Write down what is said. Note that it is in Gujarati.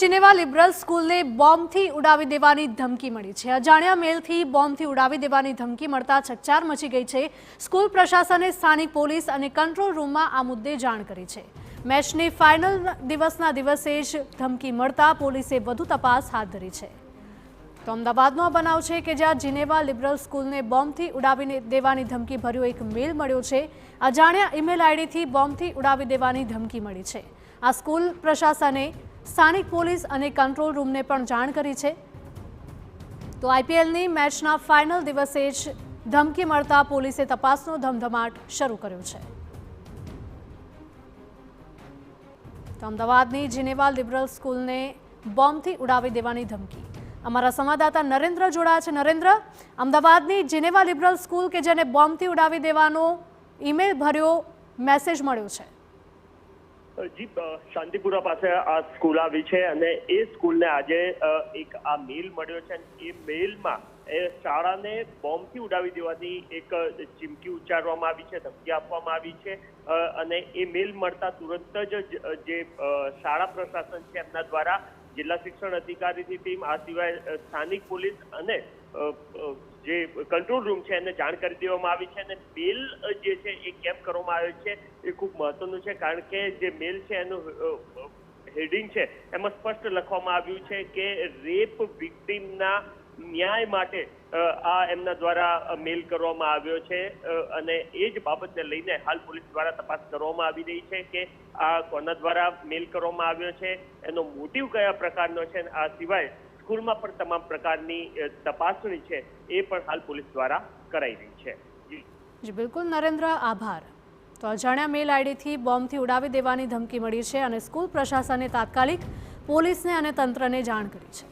जिनेवा लिबरल स्कूल ने बॉम्बथी उड़ावी देवानी धमकी मળી છે। અજાણ્યા મેલથી બોમ્બથી ઉડાવી દેવાની ધમકી મળતા ચકચાર મચી ગઈ છે। સ્કૂલ પ્રશાસને સ્થાનિક પોલીસ અને કંટ્રોલ રૂમમાં આ મુદ્દે જાણ કરી છે। મેચની ફાઇનલ દિવસના દિવસે જ ધમકી મળતા પોલીસે વધુ તપાસ હાથ ધરી છે। તો અમદાવાદનો આ બનાવ છે કે જ્યાં जिनेवा लिबरल स्कूलને બોમ્બથી ઉડાવી દેવાની ધમકી ભર્યો એક મેલ મળ્યો છે। અજાણ્યા ઈમેલ આઈડીથી બોમ્બથી ઉડાવી દેવાની ધમકી મળી છે। આ સ્કૂલ પ્રશાસને સ્થાનિક પોલીસ અને કંટ્રોલ રૂમને પણ જાણ કરી છે। તો આઈપીએલની મેચના ફાઇનલ દિવસે જ ધમકી મળતા પોલીસે તપાસનો ધમધમાટ શરૂ કર્યો છે। તો અમદાવાદની जिनेवा लिबरल स्कूलને બોમ્બથી ઉડાવી દેવાની ધમકી। અમારા સંવાદદાતા નરેન્દ્ર જોડાયા છે। નરેન્દ્ર, અમદાવાદની जिनेवा लिबरल स्कूल કે જેને બોમ્બથી ઉડાવી દેવાનો ઈમેલ ભર્યો મેસેજ મળ્યો છે। जी शांतिपुरा पास आ स्कूल आई है और ए स्कूल ने आज एक आ मेल मळ्यो छे। ए मेल में शाळा ने बॉम्ब थी उड़ावी देवानी एक चीमकी उच्चारवामां आवी छे, धमकी आपवामां आवी छे अने ए मेल मळता तुरंत ज जे शाळा प्रशासन छे एमना द्वारा जिल्ला शिक्षण अधिकारी की टीम आ सिवाय स्थानिक पोलीस अने जे कंट्रोल रूम है એને જાણ કરી દેવામાં આવી છે। અને મેલ જે છે એ કેમ કરવામાં આવ્યો છે એ ખૂબ મહત્વનું છે, કારણ કે જે મેલ છે એનું હેડિંગ છે એમાં સ્પષ્ટ લખવામાં આવ્યું છે કે રેપ વિક્ટિમના ન્યાય માટે આ એમના દ્વારા મેલ કરવામાં આવ્યો છે। અને એ જ બાબતને લઈને હાલ પોલીસ દ્વારા તપાસ કરવામાં આવી રહી છે કે આ કોના દ્વારા મેલ કરવામાં આવ્યો છે, એનો મોટિવ કયા પ્રકારનો છે। આ સિવાય स्कूल में पण तमाम प्रकारनी तपासणी है ए पण हाल पुलिस द्वारा कराई रही है। जी बिल्कुल नरेंद्र, आभार। तो अजाण्या मेल आईडी थी बॉम्बथी उड़ावी देवानी धमकी मળી છે અને સ્કૂલ પ્રશાસને તાત્કાલિક પોલીસને અને તંત્રને જાણ કરી છે।